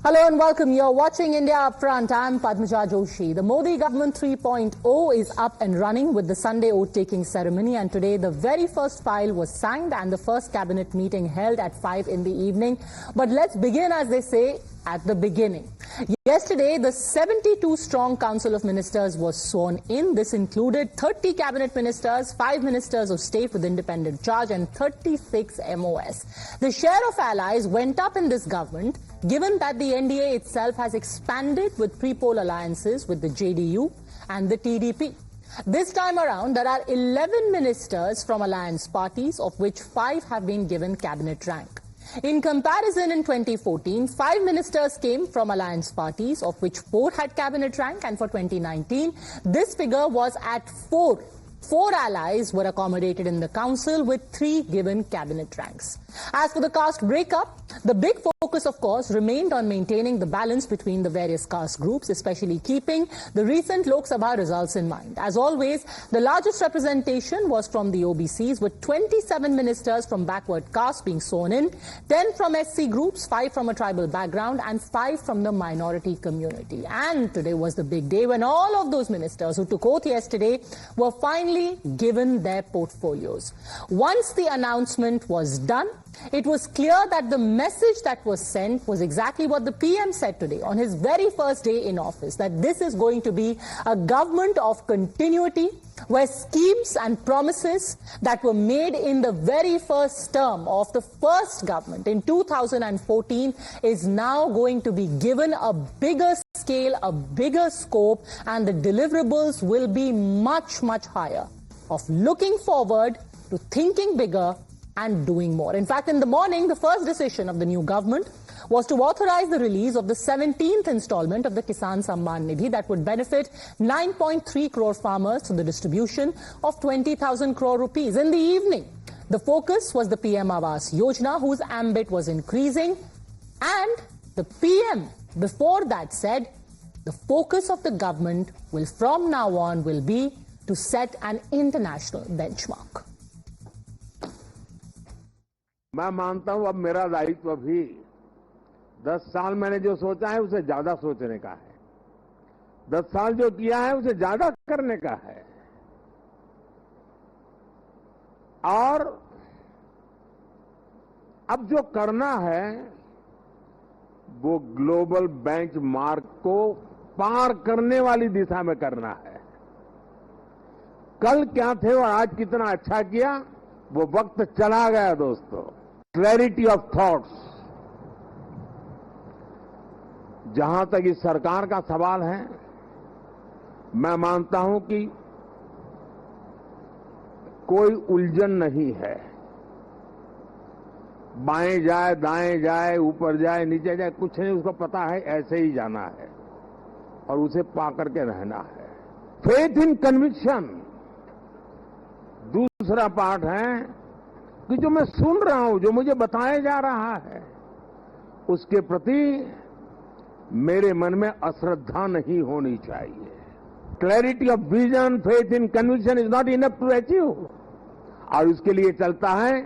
Hello and welcome. You're watching India Upfront. I'm Padmaja Joshi. The Modi government 3.0 is up and running with the Sunday oath-taking ceremony, and today the very first file was signed and the first cabinet meeting held at 5 in the evening. But let's begin, as they say, at the beginning. Yesterday, the 72-strong Council of Ministers was sworn in. This included 30 cabinet ministers, 5 ministers of state with independent charge, and 36 MOS. The share of allies went up in this government, given that the NDA itself has expanded with pre-poll alliances with the JDU and the TDP. This time around, there are 11 ministers from alliance parties, of which 5 have been given cabinet rank. In comparison, in 2014, 5 ministers came from alliance parties, of which 4 had cabinet rank, and for 2019, this figure was at 4. 4 allies were accommodated in the council, with 3 given cabinet ranks. As for the caste breakup, the big focus, of course, remained on maintaining the balance between the various caste groups, especially keeping the recent Lok Sabha results in mind. As always, the largest representation was from the OBCs, with 27 ministers from backward castes being sworn in, 10 from SC groups, 5 from a tribal background, and 5 from the minority community. And today was the big day when all of those ministers who took oath yesterday were finally given their portfolios. Once the announcement was done, it was clear that the message that was sent was exactly what the PM said today on his very first day in office, that this is going to be a government of continuity, where schemes and promises that were made in the very first term of the first government in 2014 is now going to be given a bigger scale, a bigger scope, and the deliverables will be much, much higher, of looking forward to thinking bigger and doing more. In fact, in the morning, the first decision of the new government was to authorize the release of the 17th installment of the Kisan Samman Nidhi that would benefit 9.3 crore farmers through the distribution of 20,000 crore rupees. In the evening, the focus was the PM Awas Yojana, whose ambit was increasing, and the PM before that said the focus of the government will from now on will be to set an international benchmark. मैं मानता हूं अब मेरा दायित्व भी 10 साल मैंने जो सोचा है उसे ज्यादा सोचने का है, 10 साल जो किया है उसे ज्यादा करने का है, और अब जो करना है वो ग्लोबल बेंचमार्क को पार करने वाली दिशा में करना है। कल क्या थे और आज कितना अच्छा किया वो वक्त चला गया दोस्तों। क्लैरिटी ऑफ थॉट्स, जहां तक इस सरकार का सवाल है, मैं मानता हूं कि कोई उलझन नहीं है। बाएं जाए, दाएं जाए, ऊपर जाए, नीचे जाए, कुछ नहीं, उसको पता है ऐसे ही जाना है और उसे पा करके रहना है। फेथ इन कन्विक्शन दूसरा पार्ट है कि जो मैं सुन रहा हूं, जो मुझे बताया जा रहा है, उसके प्रति मेरे मन में अश्रद्धा नहीं होनी चाहिए। Clarity of vision, faith in conviction is not enough to achieve, और उसके लिए चलता है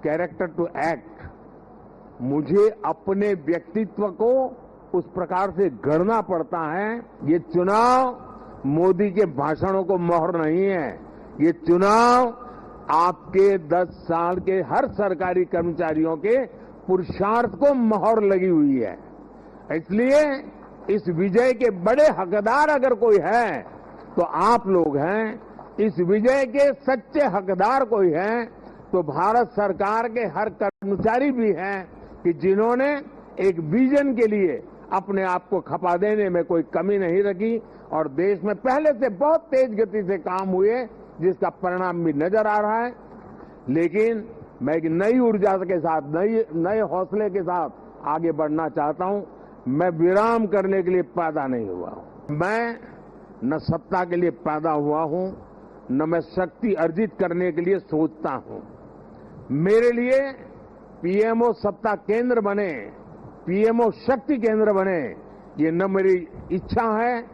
कैरेक्टर टू एक्ट। मुझे अपने व्यक्तित्व को उस प्रकार से गढ़ना पड़ता है। ये चुनाव मोदी के भाषणों को मोहर नहीं है, ये चुनाव आपके 10 साल के हर सरकारी कर्मचारियों के पुरुषार्थ को मोहर लगी हुई है। इसलिए इस विजय के बड़े हकदार अगर कोई है तो आप लोग हैं। इस विजय के सच्चे हकदार कोई है तो भारत सरकार के हर कर्मचारी भी हैं कि जिन्होंने एक विजन के लिए अपने आप को खपा देने में कोई कमी नहीं रखी, और देश में पहले से बहुत तेज गति से काम हुए जिसका परिणाम भी नजर आ रहा है। लेकिन मैं एक नई ऊर्जा के साथ, नए हौसले के साथ आगे बढ़ना चाहता हूं। मैं विराम करने के लिए पैदा नहीं हुआ हूं। मैं न सत्ता के लिए पैदा हुआ हूं, न मैं शक्ति अर्जित करने के लिए सोचता हूं। मेरे लिए पीएमओ सत्ता केंद्र बने, पीएमओ शक्ति केंद्र बने, ये न मेरी इच्छा है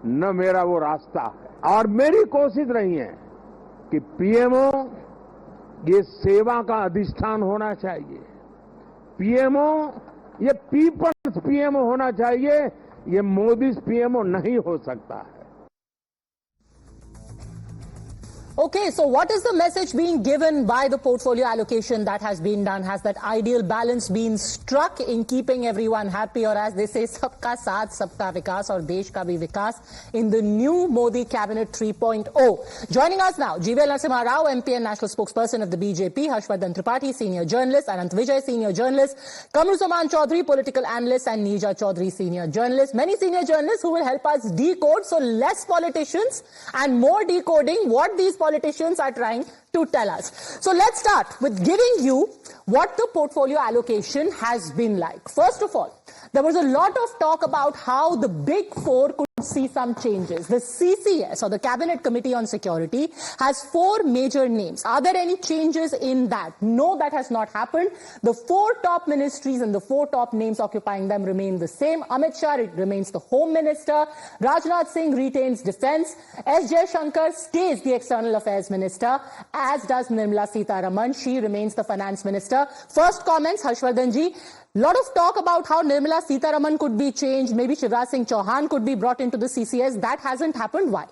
न मेरा वो रास्ता है। और मेरी कोशिश रही है कि पीएमओ ये सेवा का अधिष्ठान होना चाहिए। पीएमओ ये पीपल्स पीएमओ होना चाहिए, ये मोदी पीएमओ नहीं हो सकता है। Okay, so what is the message being given by the portfolio allocation that has been done? Has that ideal balance been struck in keeping everyone happy, or as they say, sabka saath, sabka vikas, or desh ka bhi vikas in the new Modi Cabinet 3.0? Joining us now, GVL Narasimha Rao, MP and National Spokesperson of the BJP, Harshvardhan Tripathi, Senior Journalist, Anant Vijay, Senior Journalist, Kamruzaman Chaudhary, Political Analyst, and Neerja Chaudhary, Senior Journalist. Many senior journalists who will help us decode, so less politicians and more decoding what these politicians are trying to tell us. So let's start with giving you what the portfolio allocation has been like. First of all, there was a lot of talk about how the big four could see some changes. The CCS, or the Cabinet Committee on Security, has 4 major names. Are there any changes in that? No, that has not happened. The 4 top ministries and the 4 top names occupying them remain the same. Amit Shah remains the Home Minister. Rajnath Singh retains Defence. S. Jaishankar stays the External Affairs Minister, as does Nirmala Sitharaman. She remains the Finance Minister. First comments, Harshvardhan ji. Lot of talk about how Nirmala Sitharaman could be changed, maybe Shivraj Singh Chauhan could be brought into the CCS. That hasn't happened. Why?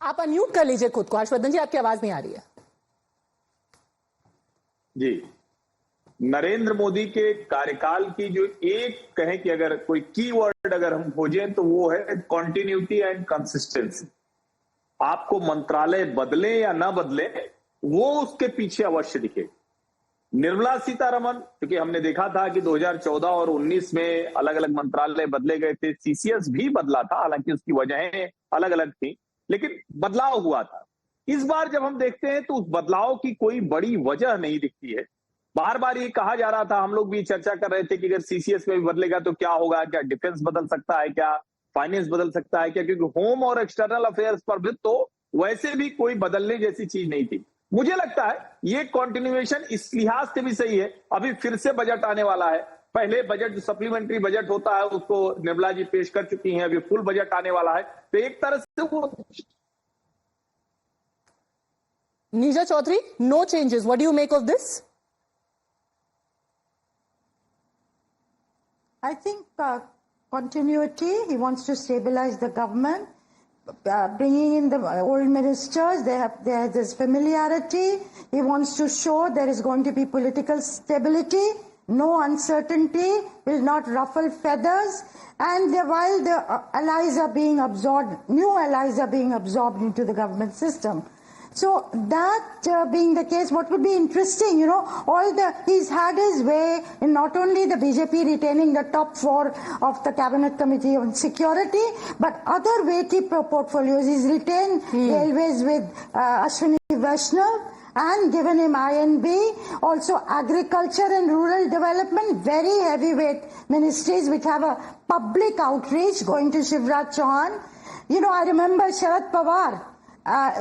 आप unmute कर लीजिए खुद को। हर्षवर्धन जी, आपकी आवाज नहीं आ रही है। जी, नरेंद्र मोदी के कार्यकाल की जो एक कहें कि अगर कोई कीवर्ड अगर हम खोजें तो वो है कॉन्टिन्यूटी एंड कंसिस्टेंसी। आपको मंत्रालय बदले या ना बदले, वो उसके पीछे अवश्य दिखे। निर्मला सीतारमण, क्योंकि हमने देखा था कि 2014 और 19 में अलग अलग मंत्रालय बदले गए थे, सीसीएस भी बदला था, हालांकि उसकी वजहें अलग अलग थी, लेकिन बदलाव हुआ था। इस बार जब हम देखते हैं तो उस बदलाव की कोई बड़ी वजह नहीं दिखती है। बार बार ये कहा जा रहा था, हम लोग भी चर्चा कर रहे थे कि अगर सीसीएस में भी बदलेगा तो क्या होगा, क्या डिफेंस बदल सकता है, क्या फाइनेंस बदल सकता है क्या, क्योंकि होम और एक्सटर्नल अफेयर्स पर भी तो वैसे भी कोई बदलने जैसी चीज नहीं थी। मुझे लगता है ये कॉन्टिन्यूएशन इस लिहाज से भी सही है। अभी फिर से बजट आने वाला है। पहले बजट जो सप्लीमेंट्री बजट होता है उसको निर्मला जी पेश कर चुकी हैं, अभी फुल बजट आने वाला है, तो एक तरह से वो। Neerja Chaudhary, no changes. What do you make of this? I think continuity. He wants to stabilize the government, bringing in the old ministers. There is familiarity. He wants to show there is going to be political stability, no uncertainty, will not ruffle feathers. And while the allies are being absorbed, new allies are being absorbed into the government system. So that being the case, what would be interesting, he's had his way in not only the BJP retaining the top 4 of the Cabinet Committee on Security, but other weighty portfolios. He's retained railways with Ashwini Vaishnav and given him INB, also agriculture and rural development, very heavyweight ministries which have a public outreach going to Shivraj Chauhan. I remember Sharad Pawar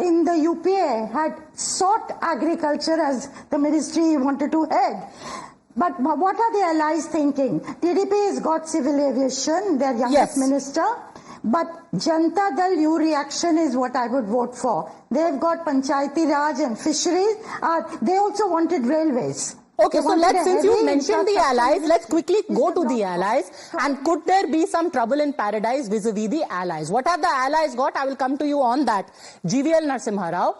in the UPA had sought agriculture as the ministry he wanted to head. But what are the allies thinking? TDP has got civil aviation, their youngest minister. But Janata Dal U reaction is what I would vote for. They've got Panchayati Raj and fisheries. They also wanted railways. Okay, so since you mentioned the allies, let's quickly go to the allies. And could there be some trouble in paradise vis-a-vis the allies? What have the allies got? I will come to you on that. GVL Narasimha Rao.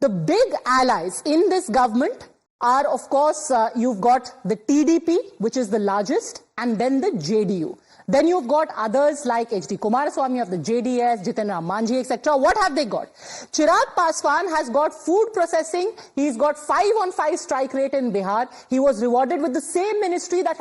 The big allies in this government are, of course, you've got the TDP, which is the largest, and then the JDU. Then you've got others like H.D. Kumaraswamy of the JDS, Jitin Ram Manjhi, etc. What have they got? Chirag Paswan has got food processing. He's got 5-on-5 strike rate in Bihar. He was rewarded with the same ministry that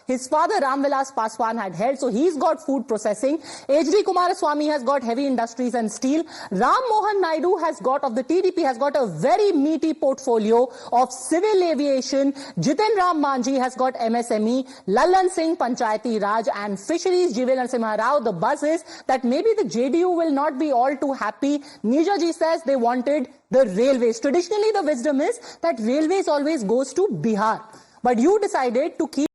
his father Ram Vilas Paswan had held. So he's got food processing. H.D. Kumaraswamy has got heavy industries and steel. Ram Mohan Naidu has got, of the TDP, has got a very meaty portfolio of civil aviation. Jitin Ram Manjhi has got MSME. Lallan Singh, Panchayati Raj and fisheries. GVL Narasimha Rao, the buzz is that maybe the JDU will not be all too happy. Neerja ji says they wanted the railways. Traditionally, the wisdom is that railways always goes to Bihar. But you decided to keep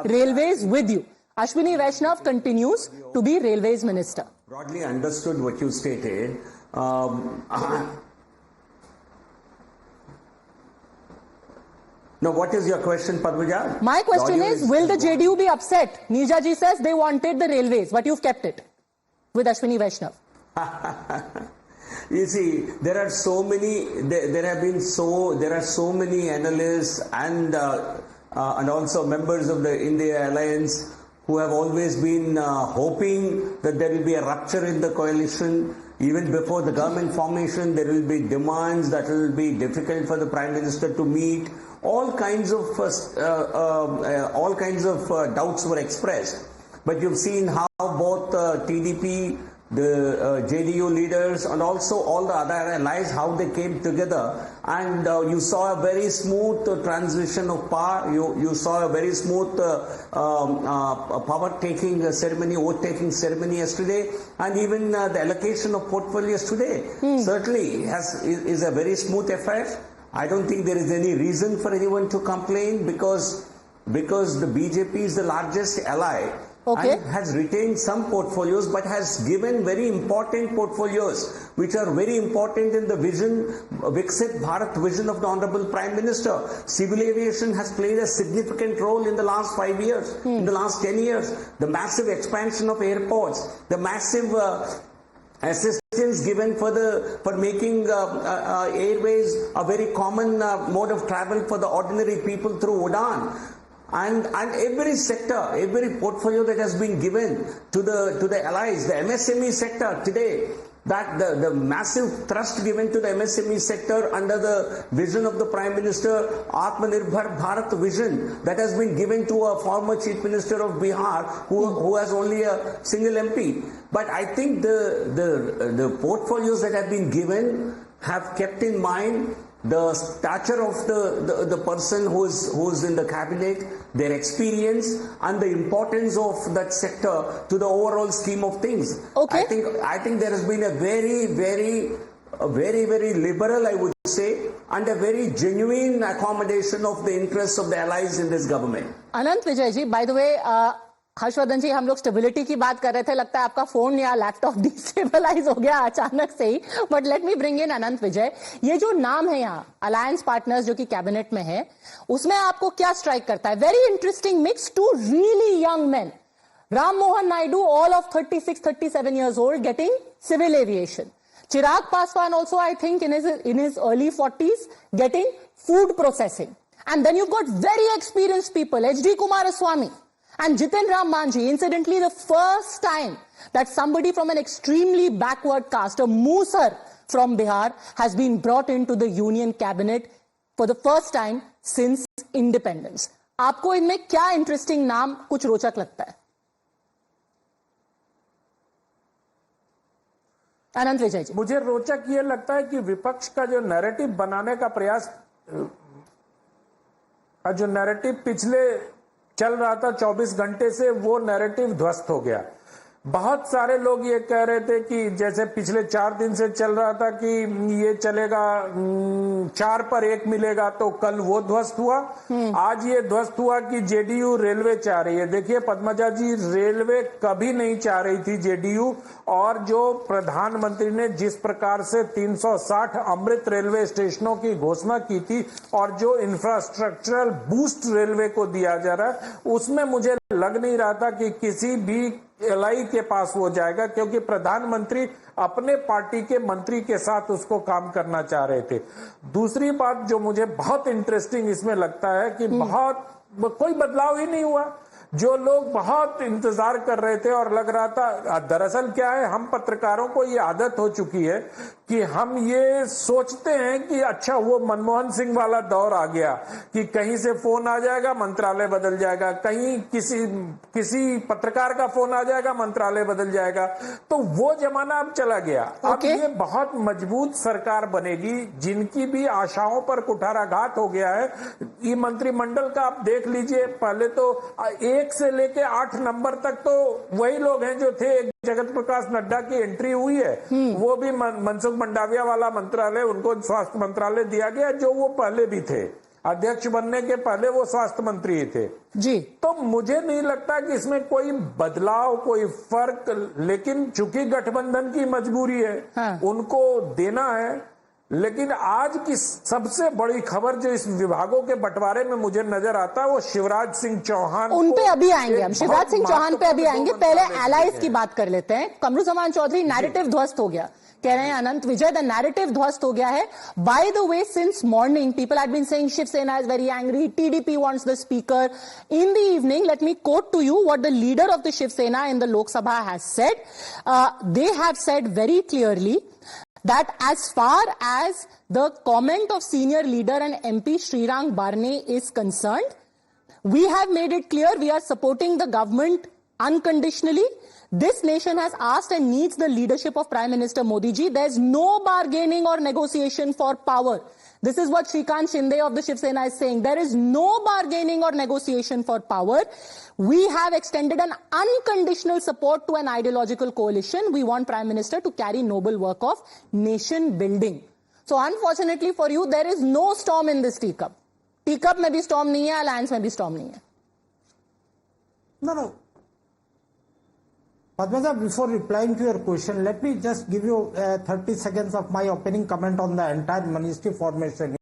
railways with you. Ashwini Vaishnav continues to be railways minister. Broadly understood what you stated. No, what is your question, Padmaja? My question The audio is, will the JDU be upset? Neerja ji says they wanted the railways, but you've kept it with Ashwini Vaishnav. You see, there are so many. There are so many analysts and also members of the India Alliance who have always been hoping that there will be a rupture in the coalition. Even before the government formation, there will be demands that will be difficult for the Prime Minister to meet. All kinds of doubts were expressed. But you've seen how both TDP, the JDU leaders, and also all the other allies, how they came together, and you saw a very smooth transition of power. You saw a very smooth power taking ceremony, vote taking ceremony yesterday, and even the allocation of portfolios today certainly is a very smooth affair. I don't think there is any reason for anyone to complain because the BJP is the largest ally. Okay. And has retained some portfolios, but has given very important portfolios, which are very important in the vision, Viksit Bharat vision of the Honorable Prime Minister. Civil aviation has played a significant role in the last 5 years, in the last 10 years. The massive expansion of airports, the massive assistance given for making airways a very common mode of travel for the ordinary people through Udan. And every sector, every portfolio that has been given to the allies, the MSME sector today, that the massive thrust given to the MSME sector under the vision of the Prime Minister, Atmanirbhar Bharat vision, that has been given to a former Chief Minister of Bihar who has only a single MP. But I think the portfolios that have been given have kept in mind the stature of the person who's in the cabinet, their experience, and the importance of that sector to the overall scheme of things. Okay. I think there has been a very liberal, I would say, and a very genuine accommodation of the interests of the allies in this government. Anant Vijay ji, by the way, Harshvardhan जी, हम लोग stability की बात कर रहे थे, लगता है आपका फोन या लैपटॉप डिस्टेबलाइज हो गया अचानक से ही. But let me bring in Anant Vijay. ये जो नाम है यहाँ अलायंस पार्टनर्स जो कि कैबिनेट में है, उसमें आपको क्या स्ट्राइक करता है? Very interesting mix, two really young men. Ram Mohan Naidu, all of 36-37 years old, getting civil aviation. Chirag Paswan also, I think, in his early 40s, getting food processing. And then you've got very experienced people, H.D. Kumaraswamy and Jitin Ram Manjhi. Incidentally, the first time that somebody from an extremely backward caste, a Musar from Bihar, has been brought into the union cabinet for the first time since independence. आपको इनमें क्या interesting नाम कुछ रोचक लगता है? अनंत विजय जी. मुझे रोचक ये लगता है कि विपक्ष का जो नैरेटिव बनाने का प्रयास, जो नैरेटिव पिछले चल रहा था 24 घंटे से, वो नैरेटिव ध्वस्त हो गया. बहुत सारे लोग ये कह रहे थे कि जैसे पिछले 4 दिन से चल रहा था कि ये चलेगा 4 पर 1 मिलेगा, तो कल वो ध्वस्त हुआ. आज ये ध्वस्त हुआ कि जेडीयू रेलवे चाह रही है. देखिए पद्मजा जी, रेलवे कभी नहीं चाह रही थी जेडीयू, और जो प्रधानमंत्री ने जिस प्रकार से 360 अमृत रेलवे स्टेशनों की घोषणा की थी और जो इंफ्रास्ट्रक्चरल बूस्ट रेलवे को दिया जा रहा है, उसमें मुझे लग नहीं रहा था कि किसी भी एलआई के पास वो जाएगा, क्योंकि प्रधानमंत्री अपने पार्टी के मंत्री के साथ उसको काम करना चाह रहे थे. दूसरी बात जो मुझे बहुत इंटरेस्टिंग इसमें लगता है कि कोई बदलाव ही नहीं हुआ. जो लोग बहुत इंतजार कर रहे थे और लग रहा था, दरअसल क्या है, हम पत्रकारों को ये आदत हो चुकी है कि हम ये सोचते हैं कि अच्छा वो मनमोहन सिंह वाला दौर आ गया कि कहीं से फोन आ जाएगा, मंत्रालय बदल जाएगा, कहीं किसी पत्रकार का फोन आ जाएगा, मंत्रालय बदल जाएगा. तो वो जमाना अब चला गया. अब ये बहुत मजबूत सरकार बनेगी, जिनकी भी आशाओं पर कुठाराघात हो गया है. ये मंत्रिमंडल का आप देख लीजिए, पहले तो 1 से लेके 8 नंबर तक तो वही लोग हैं जो थे. जगत प्रकाश नड्डा की एंट्री हुई है, वो भी मनसुख मंडाविया वाला मंत्रालय उनको स्वास्थ्य मंत्रालय दिया गया, जो वो पहले भी थे. अध्यक्ष बनने के पहले वो स्वास्थ्य मंत्री थे जी. तो मुझे नहीं लगता कि इसमें कोई बदलाव, कोई फर्क, लेकिन चूंकि गठबंधन की मजबूरी है, उनको देना है. लेकिन आज की सबसे बड़ी खबर जो इस विभागों के बंटवारे में मुझे नजर आता है वो शिवराज सिंह चौहान, उन पे अभी आएंगे हम, शिवराज सिंह चौहान पे अभी आएंगे। पहले एलाइज की बात कर लेते हैं। कमरुज़्ज़मान चौधरी, नैरेटिव ध्वस्त हो गया, कह रहे हैं अनंत विजय, द नैरेटिव ध्वस्त हो गया है। By the way, since morning people had been saying Shiv Sena is very angry, TDP wants the speaker. In the evening, let me quote to you what the leader of the Shiv Sena in the Lok Sabha has said. They have said very clearly that as far as the comment of senior leader and MP Srirang Barne is concerned, we have made it clear we are supporting the government unconditionally. This nation has asked and needs the leadership of Prime Minister Modi ji. There's no bargaining or negotiation for power. This is what Shrikant Shinde of the Shiv Sena is saying. There is no bargaining or negotiation for power. We have extended an unconditional support to an ideological coalition. We want Prime Minister to carry noble work of nation building. So unfortunately for you, there is no storm in this teacup. Teacup में भी storm नहीं है, alliance में भी storm नहीं है. No. Padmaja, before replying to your question, let me just give you 30 seconds of my opening comment on the entire ministry formation,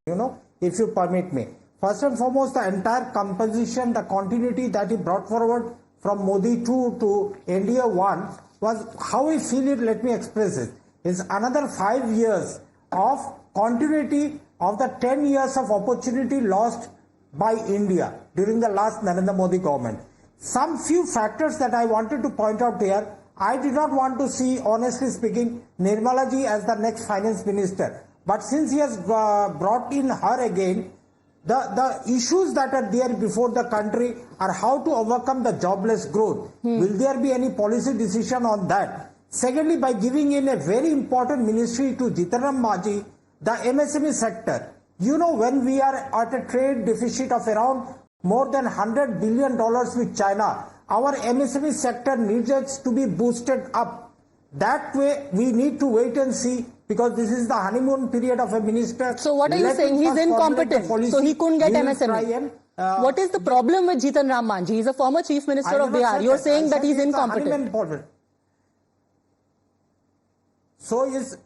if you permit me. First and foremost, the entire composition, the continuity that he brought forward from Modi 2 to NDA 1 was how we feel it, let me express it. It's another 5 years of continuity of the 10 years of opportunity lost by India during the last Narendra Modi government. Some few factors that I wanted to point out here. I did not want to see, honestly speaking, Nirmala ji as the next finance minister. But since he has brought in her again, the issues that are there before the country are how to overcome the jobless growth. Will there be any policy decision on that? Secondly, by giving in a very important ministry to Jitan Ram Manjhi, the MSME sector. When we are at a trade deficit of around more than $100 billion with China, our MSME sector needs to be boosted up. That way, we need to wait and see, because this is the honeymoon period of a minister. So what are you saying? He's incompetent, so he couldn't get MSME. What is the problem with Jitan Ram Manjhi? He's a former chief minister of Bihar. You're saying that he's incompetent. So is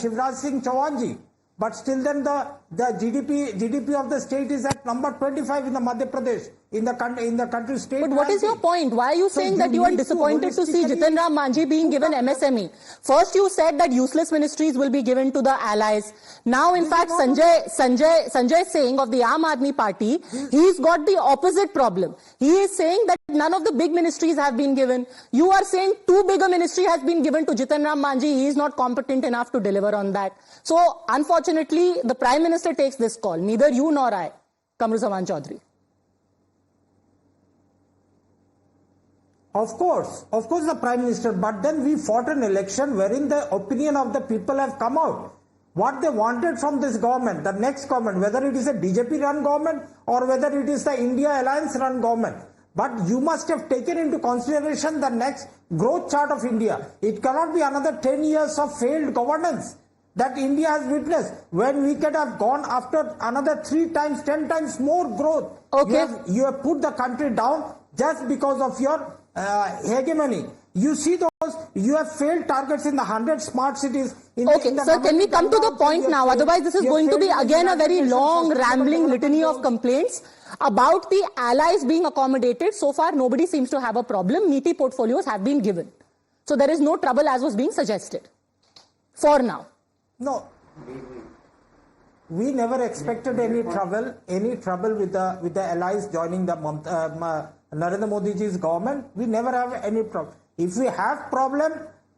Shivraj Singh Chauhan ji. But still then the GDP of the state is at number 25 in the Madhya Pradesh, in the country state. But what is your point? Why are you saying that you are disappointed to see Jitan Ram Manjhi being given MSME? First you said that useless ministries will be given to the allies. Now in fact Sanjay Singh of the Aam Aadmi Party, he's got the opposite problem. He is saying that none of the big ministries have been given. You are saying too big a ministry has been given to Jitan Ram Manjhi. He is not competent enough to deliver on that. So unfortunately, the Prime Minister takes this call. Neither you nor I, Kamaruzaman Chaudhary. Of course the Prime Minister, but then we fought an election wherein the opinion of the people have come out. What they wanted from this government, the next government, whether it is a BJP run government or whether it is the India Alliance run government. But you must have taken into consideration the next growth chart of India. It cannot be another 10 years of failed governance that India has witnessed, when we could have gone after another 3 times, 10 times more growth. Okay. You have put the country down just because of your hegemony. You see you have failed targets in the 100 smart cities. Okay, sir, can we come to the point now? Otherwise, this is going to be again a very long, rambling litany of complaints about the allies being accommodated. So far, nobody seems to have a problem. Meaty portfolios have been given. So there is no trouble as was being suggested. For now. No, we never expected any trouble with the allies joining the Narendra Modi ji's government. We never have any problem. If we have problem,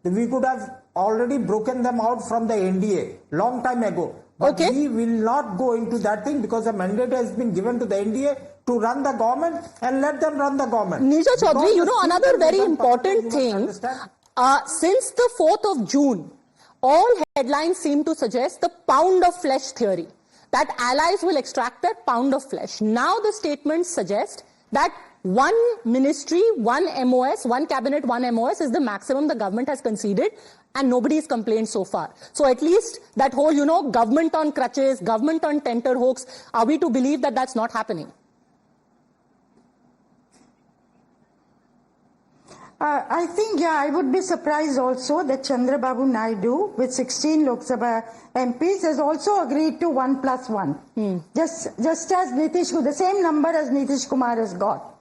we could have already broken them out from the NDA long time ago. But okay, we will not go into that thing, because a mandate has been given to the NDA to run the government, and let them run the government. Nija Chaudhary, another very important thing, since the 4th of June, all headlines seem to suggest the pound of flesh theory, that allies will extract that pound of flesh. Now the statements suggest that one ministry, one MOS, one cabinet, one MOS is the maximum the government has conceded, and nobody has complained so far. So at least that whole, government on crutches, government on tenterhooks, are we to believe that that's not happening? I think, yeah, I would be surprised also that Chandrababu Naidu, with 16 Lok Sabha MPs, has also agreed to 1+1. Just as Nitish, the same number as Nitish Kumar has got.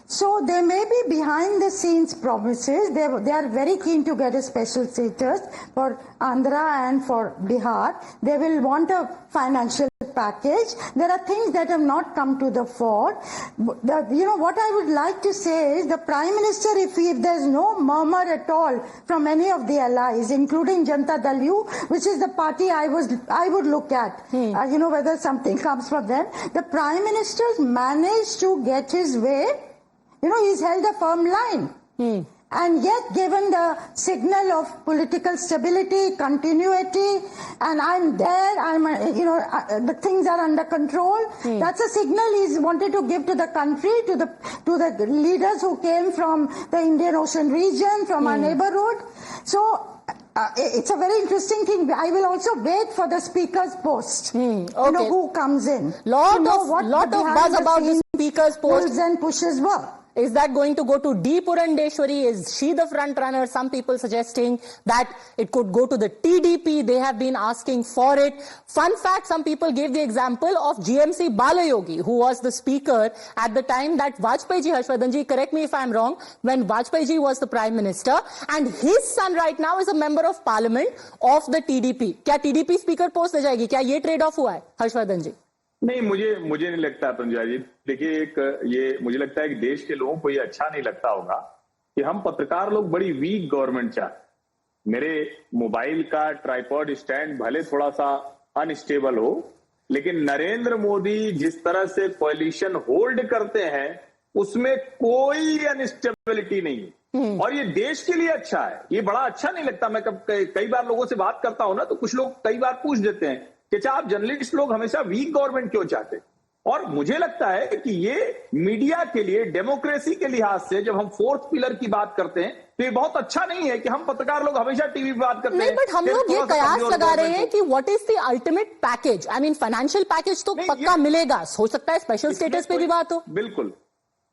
So there may be behind the scenes promises. They are very keen to get a special status for Andhra and for Bihar. They will want a financial package. There are things that have not come to the fore. What I would like to say is the Prime Minister, if there's no murmur at all from any of the allies, including Janata Dal U, which is the party I would look at, whether something comes from them. The Prime Minister's managed to get his way. He's held a firm line. And yet, given the signal of political stability, continuity, and I'm there, the things are under control, that's a signal he's wanted to give to the country, to the leaders who came from the Indian Ocean region, from our neighborhood. So, it's a very interesting thing. I will also wait for the speaker's post. Okay. Who comes in. Lot of buzz about the speaker's post. Pulls and pushes work. Is that going to go to D. Purandeshwari? Is she the front runner? Some people suggesting that it could go to the TDP. They have been asking for it. Fun fact, some people gave the example of GMC Balayogi, who was the speaker at the time that Vajpayee ji, Harshvardhan ji, correct me if I'm wrong, when Vajpayee ji was the Prime Minister, and his son right now is a member of Parliament of the TDP. क्या TDP speaker post दे जाएगी? क्या ये trade off हुआ है, हर्षवर्धन जी? नहीं, मुझे नहीं लगता तनुजा जी। देखिए, मुझे लगता है कि देश के लोगों को ये अच्छा नहीं लगता होगा कि हम पत्रकार लोग बड़ी वीक गवर्नमेंट चाहते। मेरे मोबाइल का ट्राइपॉड स्टैंड भले थोड़ा सा अनस्टेबल हो, लेकिन नरेंद्र मोदी जिस तरह से कोalition होल्ड करते हैं, उसमें कोई अनस्टेबिलिटी नहीं। और ये देश के लिए अच्छा है, ये बड़ा अच्छा नहीं लगता। मैं कई बार लोगों से बात करता हूं ना, तो कुछ लोग कई बार पूछ देते हैं कि आप जर्नलिस्ट लोग हमेशा वीक गवर्नमेंट क्यों चाहते? और मुझे लगता है कि ये मीडिया के लिए, डेमोक्रेसी के लिहाज से, जब हम फोर्थ पिलर की बात करते हैं, तो ये बहुत अच्छा नहीं है कि हम पत्रकार लोग हमेशा टीवी पे बात करते हैं। नहीं, बट हम लोग ये कयास लगा रहे हैं कि what is the ultimate package. I mean, financial package तो पक्का मिलेगा, हो सकता है स्पेशल स्टेटस पे भी बात हो। बिल्कुल,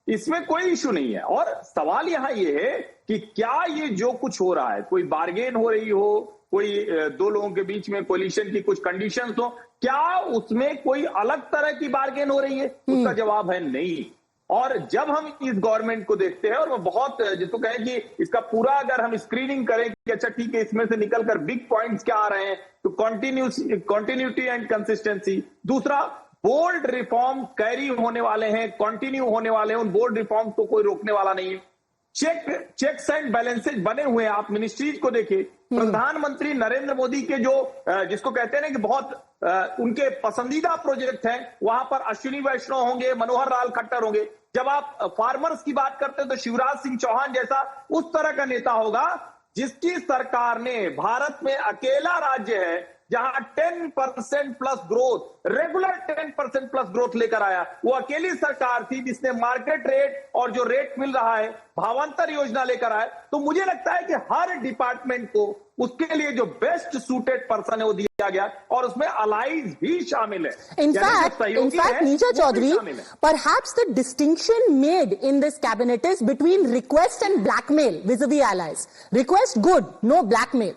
इसमें कोई इश्यू नहीं है। और सवाल यहां ये है कि क्या ये जो कुछ हो रहा है, कोई बार्गेन हो रही हो, कोई दो लोगों के बीच में कोलिशन की कुछ कंडीशंस हो, क्या उसमें कोई अलग तरह की बार्गेन हो रही है? उसका जवाब है नहीं। और जब हम इस गवर्नमेंट को देखते हैं, और वो बहुत, जिसको कहें कि इसका पूरा अगर हम स्क्रीनिंग करें कि अच्छा ठीक है, इसमें से निकलकर बिग पॉइंट्स क्या आ रहे हैं, तो कंटिन्यूटी एंड कंसिस्टेंसी। दूसरा, बोल्ड रिफॉर्म कैरी होने वाले हैं, कंटिन्यू होने वाले हैं, उन बोल्ड रिफॉर्म को कोई रोकने वाला नहीं है। चेक्स एंड बैलेंसेज बने हुए हैं। आप मिनिस्ट्रीज को देखिए, प्रधानमंत्री नरेंद्र मोदी के जो जिसको कहते हैं ना कि बहुत उनके पसंदीदा प्रोजेक्ट हैं, वहां पर अश्विनी वैष्णव होंगे, मनोहर लाल खट्टर होंगे। जब आप फार्मर्स की बात करते हैं तो शिवराज सिंह चौहान जैसा उस तरह का नेता होगा जिसकी सरकार ने, भारत में अकेला राज्य है जहां 10% plus growth, regular 10% plus growth लेकर आया। वो अकेली सरकार थी जिसने मार्केट रेट और जो रेट मिल रहा है, भावांतर योजना लेकर आए। तो मुझे लगता है कि हर डिपार्टमेंट को उसके लिए जो बेस्ट सूटेड पर्सन है वो दिया गया, और उसमें अलाइज भी शामिल है। इनफैक्ट नीचा Chaudhary, perhaps the distinction made in this cabinet is between request and blackmail vis a vis allies. Request good, no blackmail.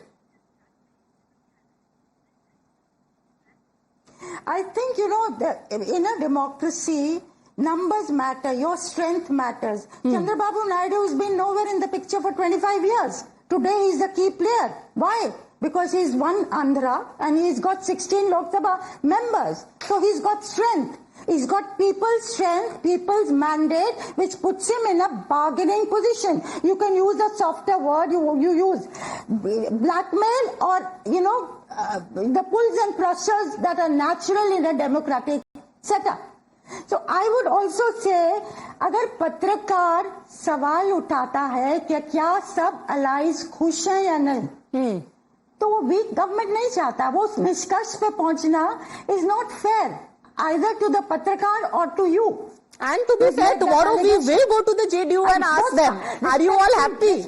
I think, in a democracy, numbers matter, your strength matters. Chandrababu Naidu has been nowhere in the picture for 25 years. Today he's the key player. Why? Because he's won Andhra and he's got 16 Lok Sabha members. So he's got strength. He's got people's strength, people's mandate, which puts him in a bargaining position. You can use a softer word, you use blackmail or, the pulls and pressures that are natural in a democratic setup. So I would also say, अगर पत्रकार सवाल उठाता है कि क्या सब allies खुश हैं या नहीं, तो वो वीक गवर्नमेंट नहीं चाहता। वो उस निष्कर्ष पे पहुंचना is not fair either to the पत्रकार or to you. And to be fair, tomorrow we will go to the JDU and ask them, are you all happy?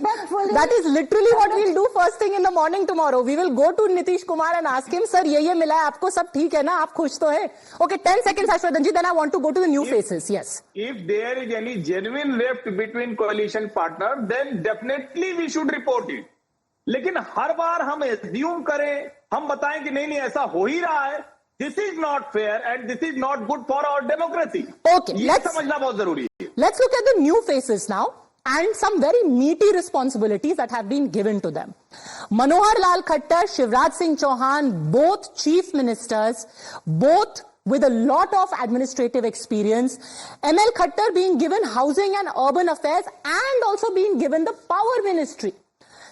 That is literally what we'll do first thing in the morning tomorrow. We will go to Nitish Kumar and ask him, sir, ये मिला है आपको, सब ठीक है ना, आप खुश तो है? Okay, 10 seconds, Ashwadan ji, then I want to go to the new faces. Yes. If there is any genuine rift between coalition partner, then definitely we should report it. लेकिन हर बार हम assume करें, हम बताएं कि नहीं ऐसा हो ही रहा है. This is not fair and this is not good for our democracy. Okay, ये समझना बहुत जरूरी है. Let's look at the new faces now and some very meaty responsibilities that have been given to them. Manohar Lal Khattar, Shivraj Singh Chauhan, both chief ministers, both with a lot of administrative experience. ML Khattar being given housing and urban affairs and also being given the power ministry.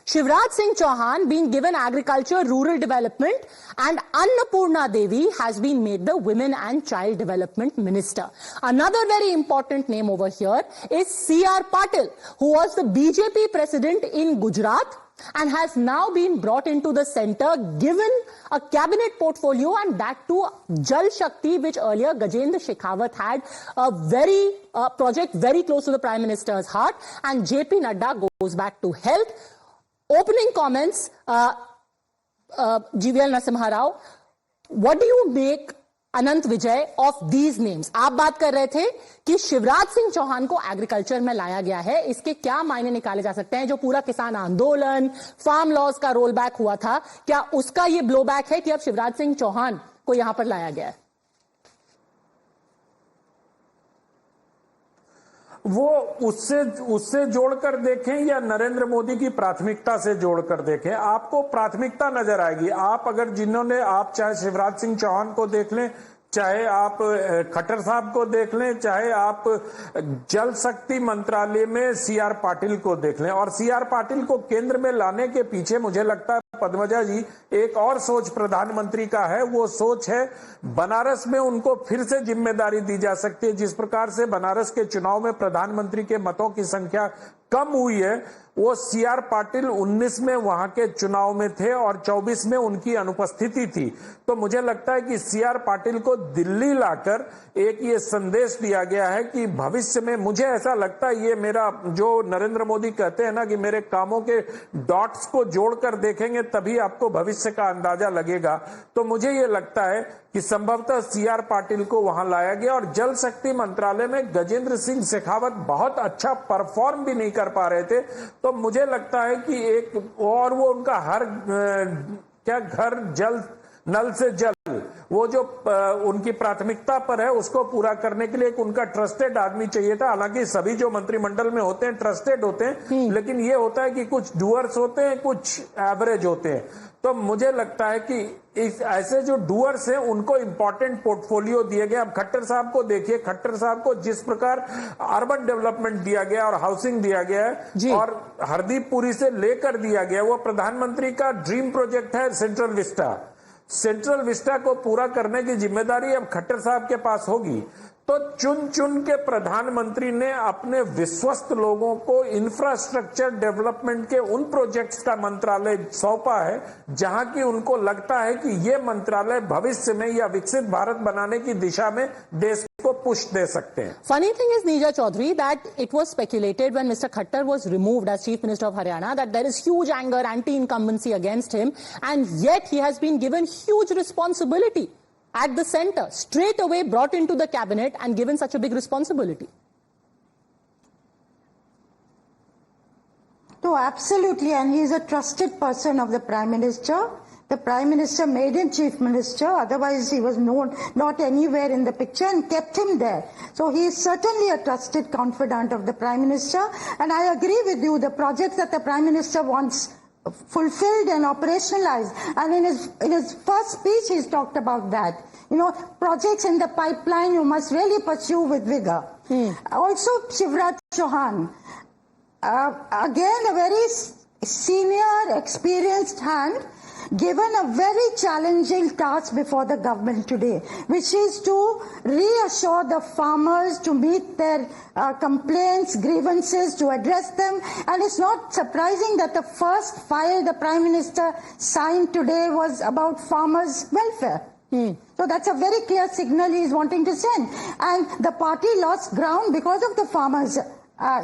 Shivraj Singh Chauhan being given agriculture, rural development, and Annapurna Devi has been made the women and child development minister. Another very important name over here is C.R. Patil, who was the BJP president in Gujarat and has now been brought into the center, given a cabinet portfolio, and that too Jal Shakti, which earlier Gajendra Shekhawat had, a very project very close to the Prime Minister's heart, and JP Nadda goes back to health. Opening comments, GVL Narasimha Rao, what do you make, Anant Vijay, of these names? आप बात कर रहे थे कि शिवराज सिंह चौहान को agriculture में लाया गया है, इसके क्या मायने निकाले जा सकते हैं? जो पूरा किसान आंदोलन, फार्म लॉज का रोल बैक हुआ था, क्या उसका ये ब्लो बैक है कि अब शिवराज सिंह चौहान को यहां पर लाया गया है? वो उससे जोड़कर देखें या नरेंद्र मोदी की प्राथमिकता से जोड़कर देखें, आपको प्राथमिकता नजर आएगी. आप अगर आप चाहे शिवराज सिंह चौहान को देख लें, चाहे आप खट्टर साहब को देख लें, चाहे आप जल शक्ति मंत्रालय में सीआर पाटिल को देख लें, और सीआर पाटिल को केंद्र में लाने के पीछे मुझे लगता है पद्मजा जी एक और सोच प्रधानमंत्री का है. वो सोच है बनारस में उनको फिर से जिम्मेदारी दी जा सकती है. जिस प्रकार से बनारस के चुनाव में प्रधानमंत्री के मतों की संख्या कम हुई है, वो सीआर पाटिल 19 में वहां के चुनाव में थे और 24 में उनकी अनुपस्थिति थी. तो मुझे लगता है कि सीआर पाटिल को दिल्ली लाकर एक ये संदेश दिया गया है कि भविष्य में, मुझे ऐसा लगता है, ये मेरा जो नरेंद्र मोदी कहते हैं ना कि मेरे कामों के डॉट्स को जोड़कर देखेंगे तभी आपको भविष्य का अंदाजा लगेगा. तो मुझे ये लगता है कि संभवतः सीआर पाटिल को वहां लाया गया. और जल शक्ति मंत्रालय में गजेंद्र सिंह शेखावत बहुत अच्छा परफॉर्म भी नहीं कर पा रहे थे. तो मुझे लगता है कि एक और वो उनका हर घर जल नल से जल, वो जो उनकी प्राथमिकता पर है उसको पूरा करने के लिए एक उनका ट्रस्टेड आदमी चाहिए था. हालांकि सभी जो मंत्रिमंडल में होते हैं ट्रस्टेड होते हैं, लेकिन ये होता है कि कुछ डूअर्स होते हैं, कुछ एवरेज होते हैं. तो मुझे लगता है कि ऐसे जो डूअर्स हैं उनको इंपॉर्टेंट पोर्टफोलियो दिए गए. अब खट्टर साहब को देखिए, खट्टर साहब को जिस प्रकार अर्बन डेवलपमेंट दिया गया और हाउसिंग दिया गया है और हरदीपपुरी से लेकर दिया गया, वो प्रधानमंत्री का ड्रीम प्रोजेक्ट है सेंट्रल विस्टा. सेंट्रल विस्टा को पूरा करने की जिम्मेदारी अब खट्टर साहब के पास होगी. तो चुन चुन के प्रधानमंत्री ने अपने विश्वस्त लोगों को इंफ्रास्ट्रक्चर डेवलपमेंट के उन प्रोजेक्ट्स का मंत्रालय सौंपा है जहां की उनको लगता है कि ये मंत्रालय भविष्य में या विकसित भारत बनाने की दिशा में देश को पुश दे सकते हैं. Funny thing is, Neerja Chaudhary, that it was speculated when Mr. Khattar was removed as Chief Minister of Haryana that there is huge anger, anti-incumbency against him, and yet he has been given huge responsibility at the center, straight away brought into the cabinet and given such a big responsibility. No, absolutely, and he is a trusted person of the Prime Minister. The Prime Minister made him Chief Minister, otherwise he was not anywhere in the picture, and kept him there. So he is certainly a trusted confidant of the Prime Minister, and I agree with you, the projects that the Prime Minister wants fulfilled and operationalized, and in his first speech he's talked about that. You know, projects in the pipeline you must really pursue with vigor. Also, Shivraj Chauhan, again a very senior, experienced hand, given a very challenging task before the government today, which is to reassure the farmers, to meet their complaints, grievances, to address them. And it's not surprising that the first file the Prime Minister signed today was about farmers' welfare. So that's a very clear signal he is wanting to send. And the party lost ground because of the farmers,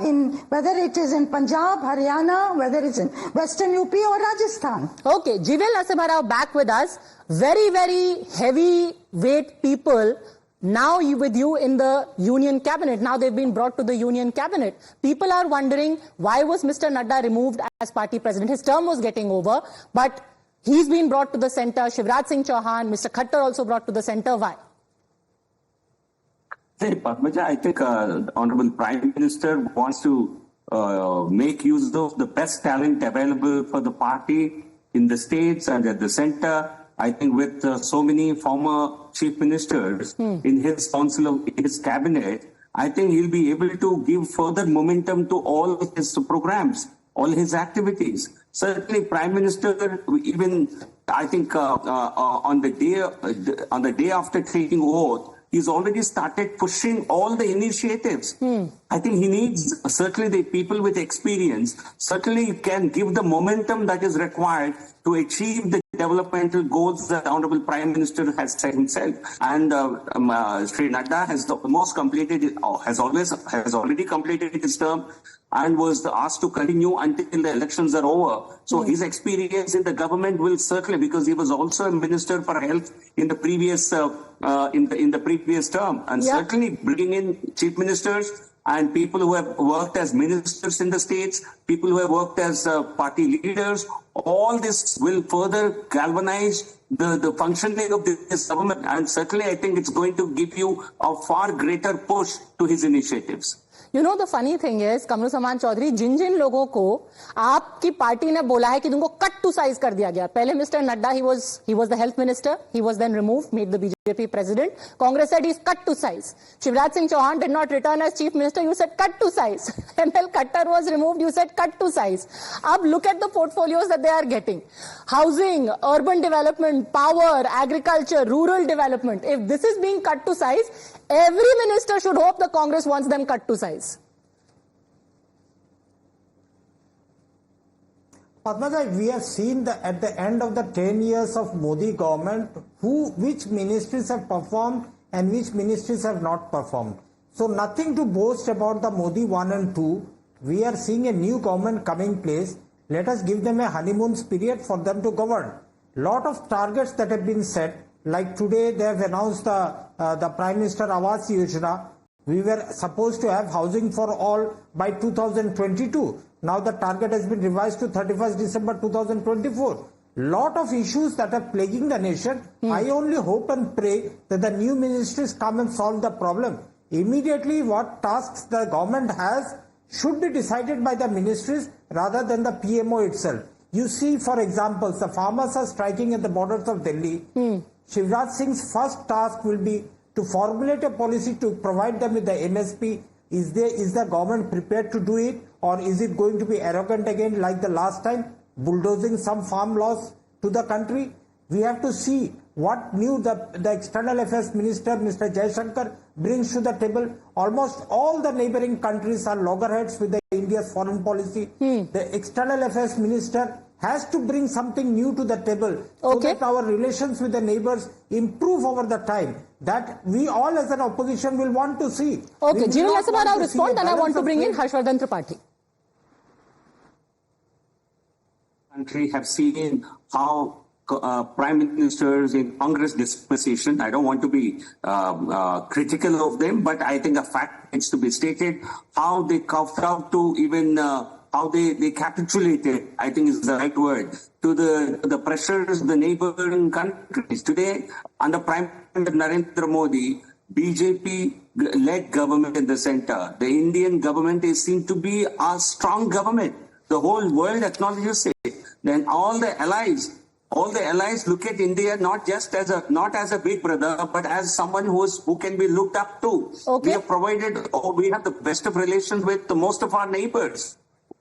in whether it is in Punjab, Haryana, whether it's in Western UP or Rajasthan. Okay, Jivel Narasimha Rao back with us. Very, very heavy weight people now with you in the union cabinet. Now they've been brought to the union cabinet. People are wondering, why was Mr. Nadda removed as party president? His term was getting over, but he's been brought to the center. Shivraj Singh Chauhan, Mr. Khattar also brought to the center. Why? Hey, Padmaja, I think the Honorable Prime Minister wants to make use of the best talent available for the party in the states and at the center. I think with so many former chief ministers in his council of his cabinet, I think he'll be able to give further momentum to all his programs, all his activities. Certainly, Prime Minister, even I think on the day after taking oath, he's already started pushing all the initiatives. I think he needs certainly the people with experience, certainly can give the momentum that is required to achieve the developmental goals that the Honorable Prime Minister has set himself. And Sri Nadda has almost completed, has already completed his term and was asked to continue until the elections are over. So his experience in the government will certainly, because he was also a minister for health in the previous in the previous term, and certainly bringing in chief ministers and people who have worked as ministers in the states, people who have worked as party leaders, all this will further galvanize the functioning of this government. And certainly I think it's going to give you a far greater push to his initiatives. You know, the funny thing is, Kamru Zaman Chaudhary, जिन लोगों को आपकी party ने बोला है कि तुमको cut to size कर दिया गया. पहले mister Nadda, he was the health minister, he was then removed, made the BJP president. Congress said he's cut to size. Shivraj Singh Chauhan did not return as chief minister, you said cut to size. ML Khattar was removed, you said cut to size. Ab look at the portfolios that they are getting. Housing, urban development, power, agriculture, rural development. If this is being cut to size, every minister should hope the Congress wants them cut to size. Padmaja, we have seen that at the end of the 10 years of Modi government, which ministries have performed and which ministries have not performed. So nothing to boast about the Modi 1 and 2. We are seeing a new government coming place. Let us give them a honeymoon period for them to govern. Lot of targets that have been set, like today they have announced the Prime Minister Awas Yojana. We were supposed to have housing for all by 2022. Now the target has been revised to 31st December 2024. Lot of issues that are plaguing the nation. I only hope and pray that the new ministries come and solve the problem. Immediately what tasks the government has should be decided by the ministries rather than the PMO itself. You see, for example, the farmers are striking at the borders of Delhi. Shivraj Singh's first task will be to formulate a policy to provide them with the MSP. Is the government prepared to do it, or is it going to be arrogant again like the last time, bulldozing some farm laws to the country? We have to see what new the External Affairs Minister, Mr. Jaishankar, brings to the table. Almost all the neighboring countries are loggerheads with India's foreign policy. The External Affairs Minister has to bring something new to the table so that our relations with the neighbors improve over the time. That we all as an opposition will want to see. Okay, Jivel Narasimha Rao respond, and I want to bring in Harshvardhan Tripathi. Country have seen how prime ministers in Congress dispensation, I don't want to be critical of them, but I think a fact needs to be stated, how they coughed out to even how they capitulated, I think is the right word, to the pressures of the neighboring countries. Today, under Prime Minister Narendra Modi, BJP-led government in the center, the Indian government is seen to be a strong government. The whole world acknowledges it. Then all the allies look at India not as a big brother, but as someone who can be looked up to. We have we have the best of relations with most of our neighbors.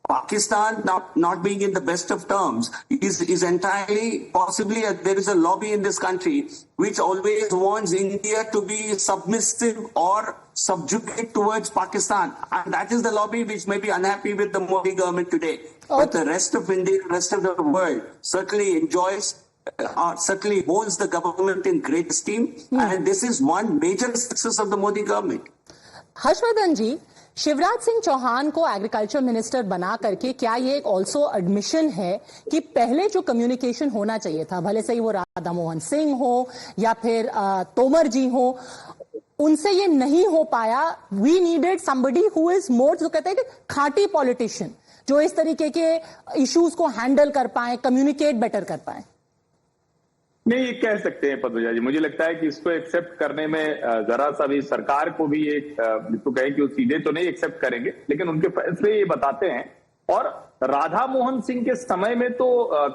Pakistan not being in the best of terms is entirely possibly there is a lobby in this country which always wants India to be submissive or subjugate towards Pakistan, and that is the lobby which may be unhappy with the Modi government today. But the rest of India, rest of the world certainly enjoys certainly holds the government in great esteem. And this is one major success of the Modi government. Harshvardhan ji, Shivraj Singh Chouhan को agriculture minister बना करके क्या ये एक also admission है कि पहले जो कम्युनिकेशन होना चाहिए था, भले से ही वो राधा मोहन सिंह हो या फिर तोमर जी हो, उनसे ये नहीं हो पाया? We needed somebody who is more, जो कहते हैं कि खाटी पॉलिटिशियन, जो इस तरीके के इश्यूज को हैंडल कर पाए, कम्युनिकेट बेटर कर पाए। नहीं, ये कह सकते हैं पद्मजा जी। मुझे लगता है कि इसको एक्सेप्ट करने में जरा सा भी सरकार को भी एक तो कहें कि वो सीधे तो नहीं एक्सेप्ट करेंगे, लेकिन उनके फैसले ये बताते हैं। और राधा मोहन सिंह के समय में तो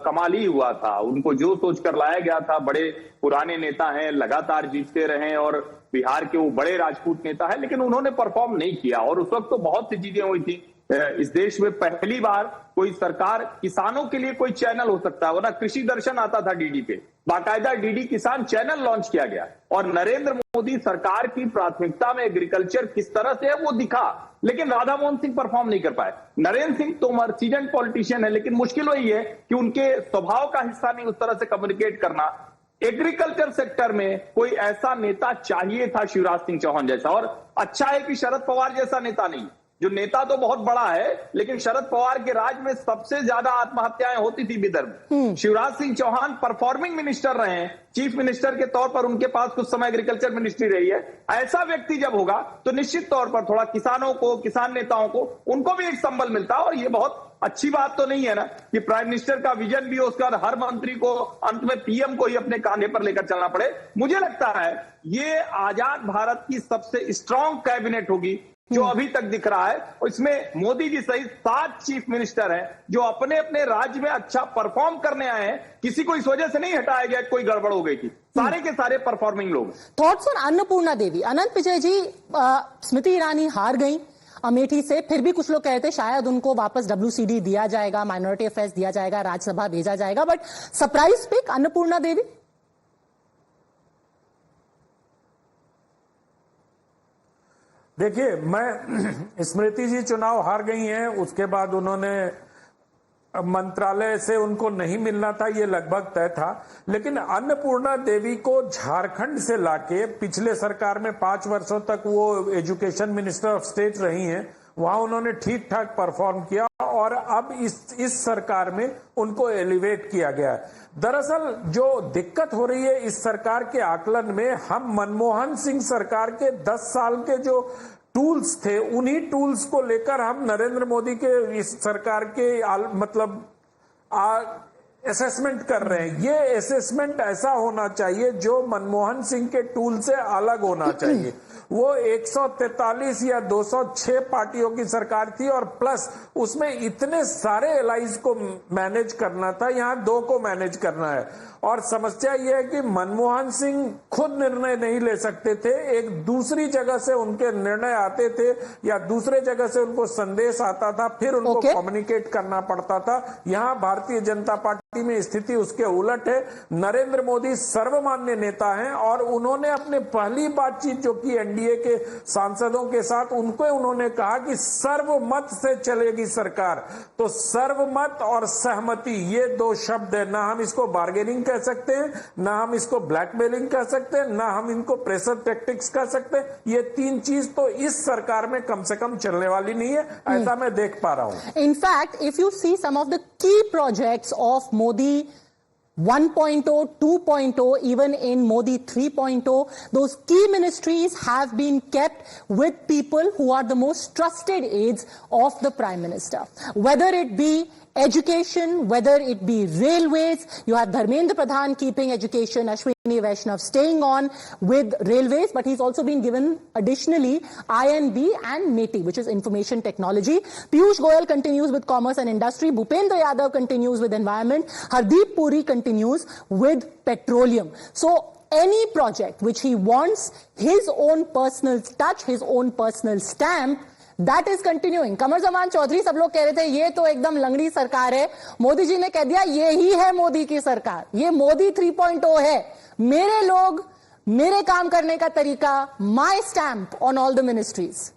कमाल ही हुआ था। उनको जो सोच कर लाया गया था, बड़े पुराने नेता हैं, लगातार जीतते रहे और बिहार के वो बड़े राजपूत नेता है, लेकिन उन्होंने परफॉर्म नहीं किया। और उस वक्त तो बहुत सी चीजें हुई थी। इस देश में पहली बार कोई सरकार, किसानों के लिए कोई चैनल हो सकता है, वरना कृषि दर्शन आता था डीडी पे, बाकायदा डीडी किसान चैनल लॉन्च किया गया। और नरेंद्र मोदी सरकार की प्राथमिकता में एग्रीकल्चर किस तरह से है वो दिखा, लेकिन राधा मोहन सिंह परफॉर्म नहीं कर पाए। नरेंद्र सिंह तोमर सीजन पॉलिटिशियन है, लेकिन मुश्किल वही है कि उनके स्वभाव का हिस्सा नहीं उस तरह से कम्युनिकेट करना। एग्रीकल्चर सेक्टर में कोई ऐसा नेता चाहिए था शिवराज सिंह चौहान जैसा। और अच्छा है कि शरद पवार जैसा नेता नहीं, जो नेता तो बहुत बड़ा है, लेकिन शरद पवार के राज में सबसे ज्यादा आत्महत्याएं होती थी विदर्भ। शिवराज सिंह चौहान परफॉर्मिंग मिनिस्टर रहे हैं, चीफ मिनिस्टर के तौर पर उनके पास कुछ समय एग्रीकल्चर मिनिस्ट्री रही है। ऐसा व्यक्ति जब होगा तो निश्चित तौर पर थोड़ा किसानों को, किसान नेताओं को, उनको भी एक संबल मिलता। और ये बहुत अच्छी बात तो नहीं है ना कि प्राइम मिनिस्टर का विजन भी हो, उसके बाद हर मंत्री को अंत में पीएम को ही अपने कांधे पर लेकर चलना पड़े। मुझे लगता है ये आजाद भारत की सबसे स्ट्रांग कैबिनेट होगी जो अभी तक दिख रहा है। और इसमें मोदी जी सहित 7 चीफ मिनिस्टर हैं जो अपने अपने राज्य में अच्छा परफॉर्म करने आए हैं। किसी को इस वजह से नहीं हटाया गया कोई गड़बड़ हो गई थी, सारे के सारे परफॉर्मिंग लोग। थॉट्स ऑन अन्नपूर्णा देवी। अनंत विजय जी, स्मृति ईरानी हार गई अमेठी से, फिर भी कुछ लोग कहते हैं शायद उनको वापस WCD दिया जाएगा, माइनॉरिटी अफेयर्स दिया जाएगा, राज्यसभा भेजा जाएगा, बट सरप्राइज पिक अन्नपूर्णा देवी। देखिए, मैं स्मृति जी चुनाव हार गई हैं, उसके बाद उन्होंने मंत्रालय से उनको नहीं मिलना था, ये लगभग तय था। लेकिन अन्नपूर्णा देवी को झारखंड से लाके, पिछले सरकार में 5 वर्षों तक वो एजुकेशन मिनिस्टर ऑफ स्टेट रही हैं, वहां उन्होंने ठीक ठाक परफॉर्म किया और अब इस सरकार में उनको एलिवेट किया गया है। दरअसल जो दिक्कत हो रही है इस सरकार के आकलन में, हम मनमोहन सिंह सरकार के 10 साल के जो टूल्स थे, उन्हीं टूल्स को लेकर हम नरेंद्र मोदी के इस सरकार के असेसमेंट कर रहे हैं। ये असेसमेंट ऐसा होना चाहिए जो मनमोहन सिंह के टूल से अलग होना चाहिए। वो 143 या 206 पार्टियों की सरकार थी और प्लस उसमें इतने सारे एलाइज को मैनेज करना था, यहाँ 2 को मैनेज करना है। और समस्या यह है कि मनमोहन सिंह खुद निर्णय नहीं ले सकते थे, एक दूसरी जगह से उनके निर्णय आते थे या दूसरे जगह से उनको संदेश आता था, फिर उनको कम्युनिकेट करना पड़ता था। यहाँ भारतीय जनता पार्टी में स्थिति उसके उलट है। नरेंद्र मोदी सर्वमान्य नेता हैं और उन्होंने अपने पहली बातचीत जो की एनडीए के सांसदों के साथ, उन्होंने कहा कि सर्वमत से चलेगी सरकार। तो सर्वमत और सहमति ये 2 शब्द है, ना हम इसको बार्गेनिंग कह सकते हैं, ना हम इसको ब्लैकमेलिंग कह सकते हैं, ना हम इनको प्रेशर टैक्टिक्स कह सकते हैं। ये 3 चीज तो इस सरकार में कम से कम चलने वाली नहीं है, ऐसा मैं देख पा रहा हूं। In fact if you see some of the key projects of Modi 1.0, 2.0, even in Modi 3.0, those key ministries have been kept with people who are the most trusted aides of the Prime Minister. Whether it be education, whether it be railways, you have Dharmendra Pradhan keeping education, Ashwini Vaishnav staying on with railways, but he's also been given additionally INB and METI, which is information technology. Piyush Goyal continues with commerce and industry, Bhupendra Yadav continues with environment, Hardeep Puri continues with petroleum. So any project which he wants his own personal touch, his own personal stamp, that is continuing. कमर जमान चौधरी, सब लोग कह रहे थे ये तो एकदम लंगड़ी सरकार है, मोदी जी ने कह दिया ये ही है मोदी की सरकार, ये मोदी 3.0 है, मेरे लोग, मेरे काम करने का तरीका, my stamp on all the ministries.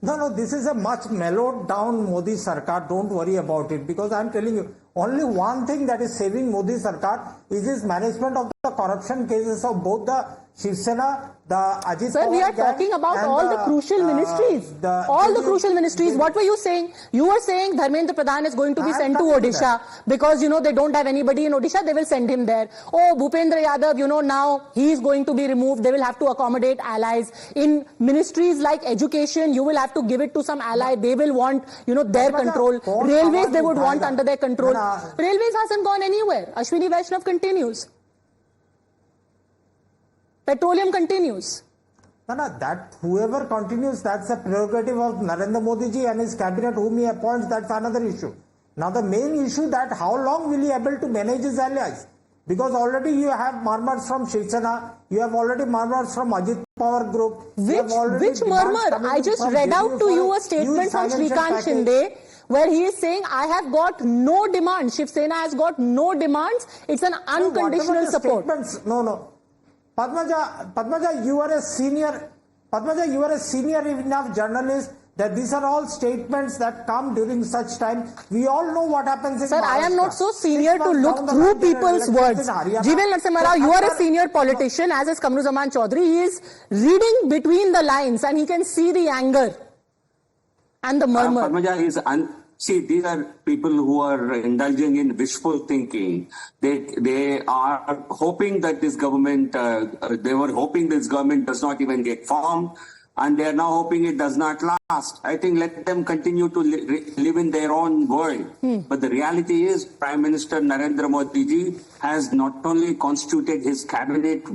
No, this is a much mellowed down Modi Sarkar. Don't worry about it, because I'm telling you, only one thing that is saving Modi Sarkar is his management of the corruption cases of both the Shiv Sena, the Ajit Sir, we are talking about all the crucial ministries. All the crucial ministries. What were you saying? You were saying Dharmendra Pradhan is going to be sent to Odisha because, they don't have anybody in Odisha. They will send him there. Oh, Bhupendra Yadav, now he is going to be removed. They will have to accommodate allies. In ministries like education, you will have to give it to some ally. They will want, their control. Railways, they would want under their control. Railways hasn't gone anywhere. Ashwini Vaishnav continues. Petroleum continues. No, that whoever continues, that's a prerogative of Narendra Modi ji and his cabinet whom he appoints. That's another issue. Now the main issue that how long will he able to manage his allies? Because already you have murmurs from Shiv Sena, you have already murmurs from Ajit Pawar group. Which murmur? I just read out to you a statement from Shrikant Shinde where he is saying, I have got no demands. Shiv Sena has got no demands. It's an unconditional support. No. Padmaja, you are a senior enough journalist that these are all statements that come during such time. We all know what happens in Sir, I am not so senior to look through people's words. Jeevan Narasimha Rao, you are a senior politician, as is Kamruzaman Chaudhary. He is reading between the lines and he can see the anger and the murmur. Padmaja see, these are people who are indulging in wishful thinking. They are hoping that this government, they were hoping this government does not even get formed, and they are now hoping it does not last. I think let them continue to live in their own world. But the reality is, Prime Minister Narendra Modi ji has not only constituted his cabinet,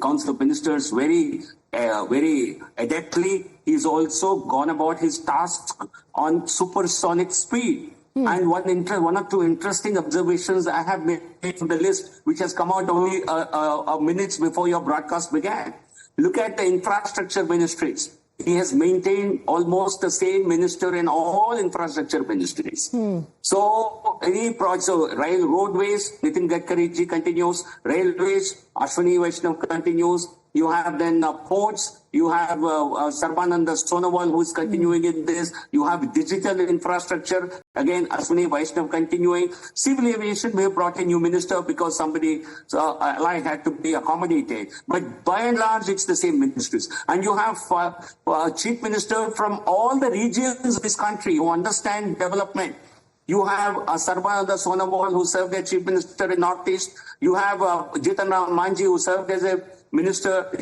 council of ministers very adeptly, he's also gone about his tasks on supersonic speed. And one or two interesting observations I have made from the list, which has come out only minutes before your broadcast began. Look at the infrastructure ministries. He has maintained almost the same minister in all infrastructure ministries. So any project, roadways, Nitin Gadkari ji continues. Railways, Ashwini Vaishnav continues. You have then ports. You have Sarbananda Sonowal who is continuing in this. You have digital infrastructure. Again, Ashwini Vaishnav continuing. Civil aviation, we have brought a new minister because somebody ally had to be accommodated. But by and large, it's the same ministries. And you have chief minister from all the regions of this country who understand development. You have Sarbananda Sonowal who served as chief minister in Northeast. You have Jitan Ram Manji who served as a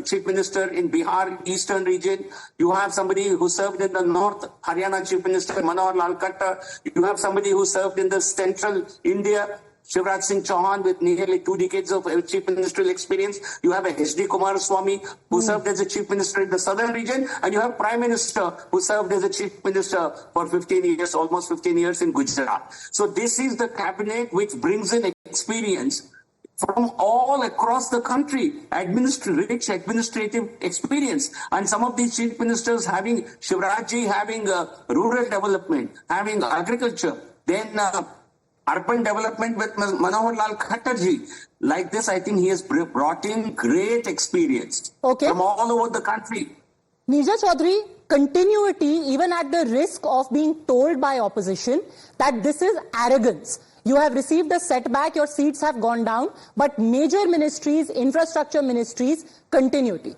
chief minister in Bihar, Eastern region. You have somebody who served in the North, Haryana chief minister, Manohar Lal Khattar. You have somebody who served in the central India, Shivraj Singh Chauhan, with nearly 2 decades of chief ministerial experience. You have a H.D. Kumaraswamy who served as a chief minister in the southern region. And you have prime minister who served as a chief minister for 15 years, almost 15 years in Gujarat. So this is the cabinet which brings in experience from all across the country, rich administrative experience. And some of these chief ministers having, Shivrajji having rural development, having agriculture, then urban development with Manohar Lal Khattar ji. Like this, I think he has brought in great experience from all over the country. Neerja Chaudhary, continuity, even at the risk of being told by opposition that this is arrogance. You have received a setback, your seats have gone down, but major ministries, infrastructure ministries, continuity.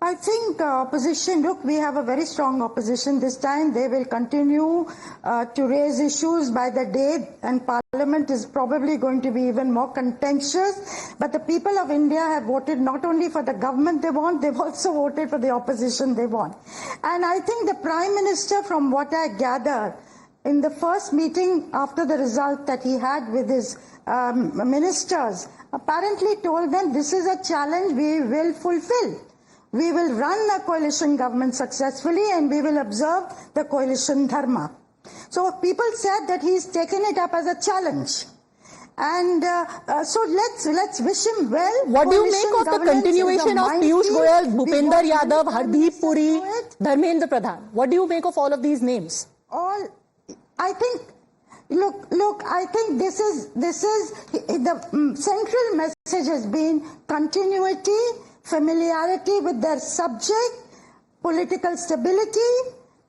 I think opposition, look, we have a very strong opposition this time. They will continue to raise issues by the day, and Parliament is probably going to be even more contentious. But the people of India have voted not only for the government they want, they've also voted for the opposition they want. And I think the Prime Minister, from what I gathered, in the first meeting after the result that he had with his ministers, apparently told them this is a challenge we will fulfill. We will run a coalition government successfully and we will observe the coalition dharma. So people said that he's taken it up as a challenge. And so let's wish him well. What do you make of the continuation of Piyush Goyal, Bhupender Yadav, Hardeep Puri, Dharmendra Pradhan? What do you make of all of these names? I think, look, I think this is the central message has been continuity. familiarity with their subject, political stability,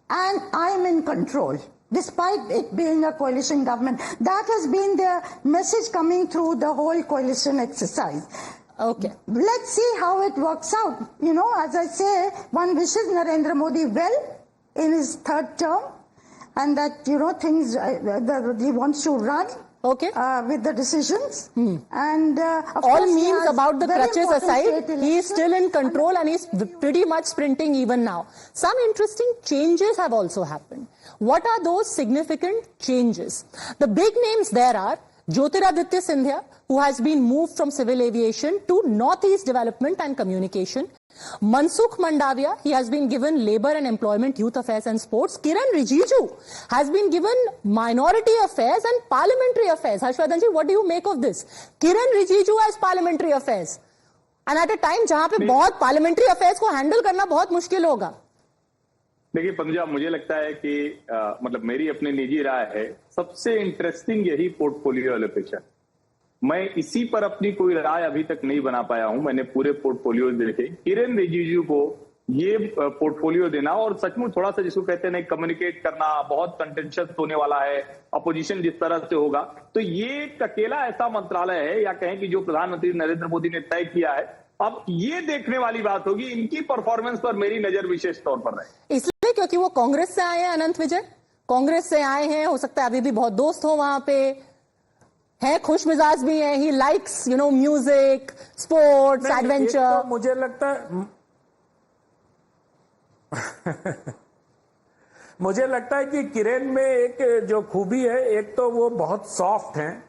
and I'm in control, despite it being a coalition government. That has been their message coming through the whole coalition exercise. Okay. Let's see how it works out. You know, as I say, one wishes Narendra Modi well in his third term, and that, you know, things, that he wants to run. Okay. With the decisions. And of All course, he memes has about the very crutches important aside, state he is elections. still in control and he's pretty much sprinting even now. Some interesting changes have also happened. What are those significant changes? The big names there are Jyotiraditya Scindia, who has been moved from civil aviation to Northeast Development and Communication. Mansukh Mandavia, he has been given Labour and Employment, Youth Affairs and Sports. Kiran Rijiju has been given Minority Affairs and Parliamentary Affairs. Harshvardhan ji, what do you make of this? Kiran Rijiju as Parliamentary Affairs. And at a time जहां पे बहुत Parliamentary Affairs को handle करना बहुत मुश्किल होगा. देखिए पंजाब, मुझे लगता है कि मतलब मेरी अपनी निजी राय है, सबसे इंटरेस्टिंग यही पोर्टफोलियो एलोकेशन। मैं इसी पर अपनी कोई राय अभी तक नहीं बना पाया हूं। मैंने पूरे पोर्टफोलियो देखे। किरेन रिजिजू को ये पोर्टफोलियो देना और सचमुच थोड़ा सा जिसको कहते हैं कम्युनिकेट करना बहुत कंटेंशियस होने वाला है, अपोजिशन जिस तरह से होगा, तो ये एक अकेला ऐसा मंत्रालय है या कहें कि जो प्रधानमंत्री नरेंद्र मोदी ने तय किया है। अब ये देखने वाली बात होगी, इनकी परफॉर्मेंस पर मेरी नजर विशेष तौर पर रहे। इसलिए क्योंकि वो कांग्रेस से आए हैं, अनंत विजय कांग्रेस से आए हैं, हो सकता है अभी भी बहुत दोस्त हो वहां पे है, खुश मिजाज भी है, he likes you know music, sports, adventure. तो मुझे लगता है मुझे लगता है कि किरण में एक जो खूबी है, एक तो वो बहुत सॉफ्ट हैं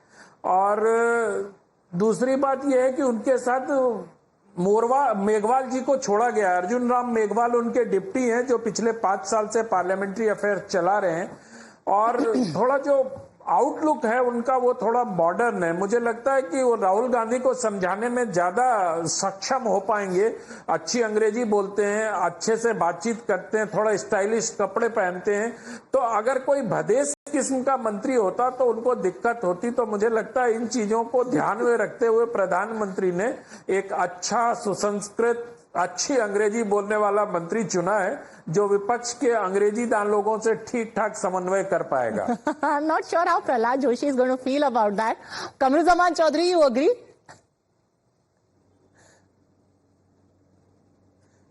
और दूसरी बात यह है कि उनके साथ मेघवाल जी को छोड़ा गया। अर्जुन राम मेघवाल उनके डिप्टी हैं जो पिछले 5 साल से पार्लियामेंट्री अफेयर चला रहे हैं और थोड़ा जो आउटलुक है उनका वो थोड़ा मॉडर्न है। मुझे लगता है कि वो राहुल गांधी को समझाने में ज्यादा सक्षम हो पाएंगे। अच्छी अंग्रेजी बोलते हैं, अच्छे से बातचीत करते हैं, थोड़ा स्टाइलिश कपड़े पहनते हैं, तो अगर कोई भदेश किस्म का मंत्री होता तो उनको दिक्कत होती। तो मुझे लगता है इन चीजों को ध्यान में रखते हुए प्रधानमंत्री ने एक अच्छा सुसंस्कृत अच्छी अंग्रेजी बोलने वाला मंत्री चुना है जो विपक्ष के अंग्रेजी दान लोगों से ठीक ठाक समन्वय कर पाएगा। I'm not sure how Prahlad Joshi is going to feel about that. Kamruzaman Chaudhary, you agree?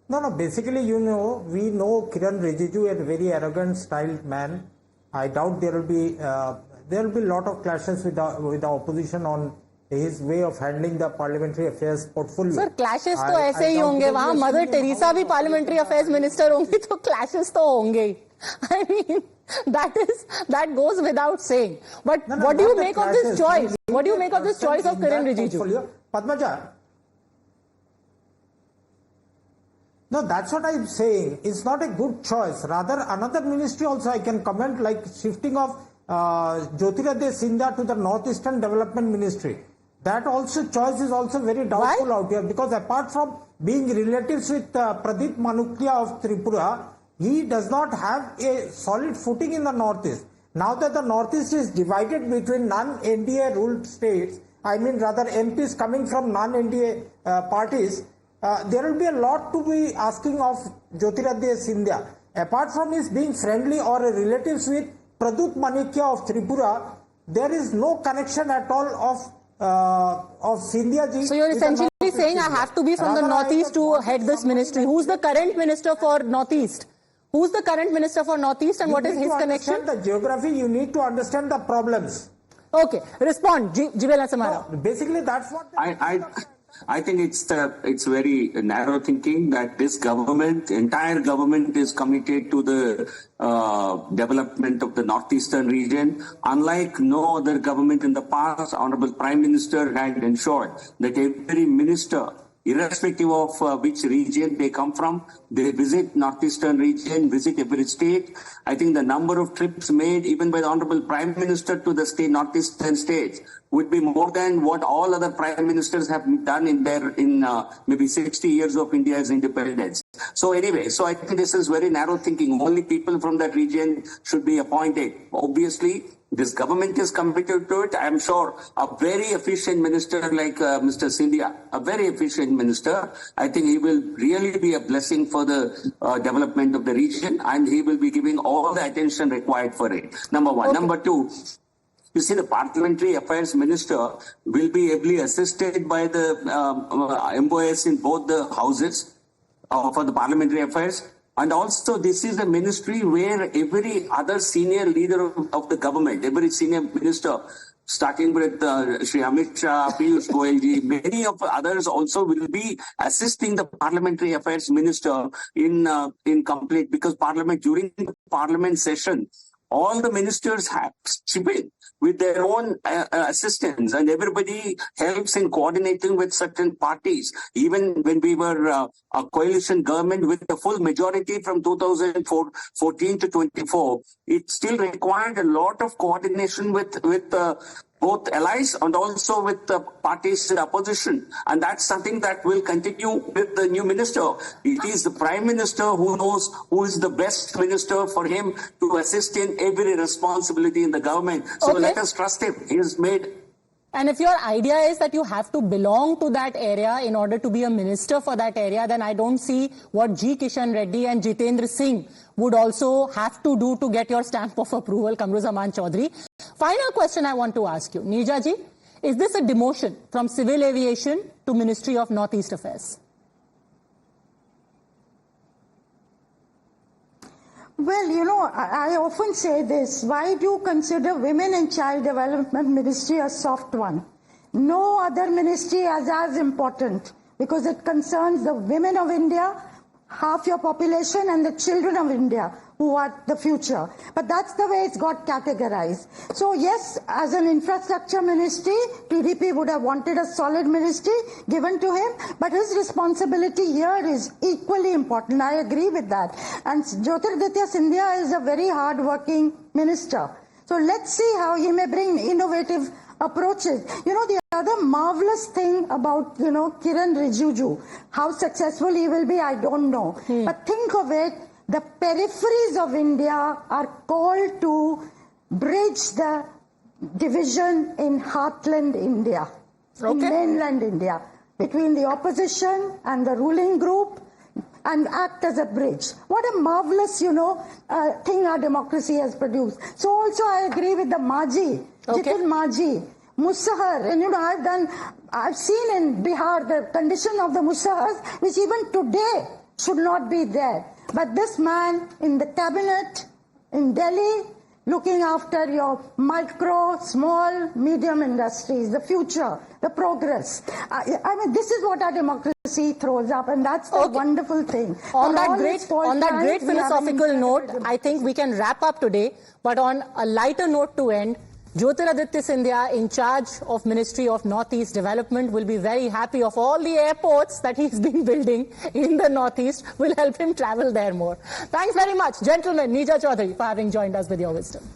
No, basically, you know, we know Kiran Rijiju is a very arrogant styled man. I doubt there will be a lot of clashes with the opposition on his way of handling the parliamentary affairs portfolio. Sir clashes तो ऐसे ही होंगे, वहां mother Teresa भी parliamentary affairs minister होंगी तो clashes तो होंगे। I mean that goes without saying. But what do you make of this choice? What do you make of this choice of Kiran Rijiju? Padmaja. No, that's what I'm saying. It's not a good choice. Rather, another ministry also I can comment, like shifting of Jyotiraditya Scindia to the Northeastern Development Ministry. That also choice is also very doubtful out here, because apart from being relatives with Pradeep Manukia of Tripura, he does not have a solid footing in the Northeast. Now that the Northeast is divided between non-NDA ruled states, I mean rather MPs coming from non-NDA parties, there will be a lot to be asking of Jyotiraditya Scindia. Apart from his being friendly or relatives with Pradeep Manukia of Tripura, there is no connection at all of Scindia ji. So you're essentially saying I have to be from the Northeast to head this ministry. Who's the current minister for Northeast? Who's the current minister for Northeast and what is his connection? You need to understand the geography, you need to understand the problems. Okay, respond, Jibela Samara. No, basically that's what... I think it's very narrow thinking that this government, entire government, is committed to the development of the northeastern region. Unlike no other government in the past, Honorable Prime Minister had ensured that every minister, irrespective of which region they come from, they visit northeastern region, visit every state. I think the number of trips made even by the Honorable Prime Minister to the northeastern states would be more than what all other prime ministers have done in maybe 60 years of India's independence. So anyway, so I think this is very narrow thinking. Only people from that region should be appointed. Obviously, this government is committed to it. I am sure a very efficient minister like Mr. Scindia, a very efficient minister, I think he will really be a blessing for the development of the region, and he will be giving all the attention required for it. Number one. Okay. Number two, you see, the Parliamentary Affairs Minister will be ably assisted by the MOS in both the houses for the Parliamentary Affairs. And also, this is a ministry where every other senior leader of the government, every senior minister, starting with Shri Amit Shah, Piyush Goyal ji, many of others also will be assisting the Parliamentary Affairs Minister in complete, because during the Parliament session, all the ministers have chipped in with their own assistants, and everybody helps in coordinating with certain parties. Even when we were a coalition government with a full majority from 2014 to 24, it still required a lot of coordination with both allies and also with the parties in opposition. And that's something that will continue with the new minister. It is the Prime Minister who knows who is the best minister for him to assist in every responsibility in the government. So let us trust him. He has made... And if your idea is that you have to belong to that area in order to be a minister for that area, then I don't see what G. Kishan Reddy and Jitendra Singh would also have to do to get your stamp of approval, Kamruzaman Chaudhary. Final question I want to ask you. Neerja ji, is this a demotion from Civil Aviation to Ministry of Northeast Affairs? Well, you know, I often say this. Why do you consider Women and Child Development Ministry a soft one? No other ministry is as important, because it concerns the women of India, half your population, and the children of India, who are the future. But that's the way it's got categorized. So yes, as an infrastructure ministry, PDP would have wanted a solid ministry given to him, but his responsibility here is equally important. I agree with that. And Jyotiraditya Scindia is a very hard-working minister. So let's see how he may bring innovative approaches. You know, the other marvelous thing about, Kiren Rijiju, how successful he will be, I don't know. But think of it, the peripheries of India are called to bridge the division in heartland India, in mainland India, between the opposition and the ruling group, and act as a bridge. What a marvelous, thing our democracy has produced. So also I agree with the Maji, Jitin Maji, Musahar, and I've seen in Bihar the condition of the Musahars, which even today should not be there. But this man in the cabinet in Delhi, looking after your micro, small, medium industries, the future, the progress. I mean, this is what our democracy throws up, and that's the wonderful thing. On that great philosophical note, I think we can wrap up today. But on a lighter note to end, Jyotiraditya Scindia, in charge of Ministry of Northeast Development, will be very happy of all the airports that he's been building in the Northeast, will help him travel there more. Thanks very much, gentlemen, Neerja Chaudhary, for having joined us with your wisdom.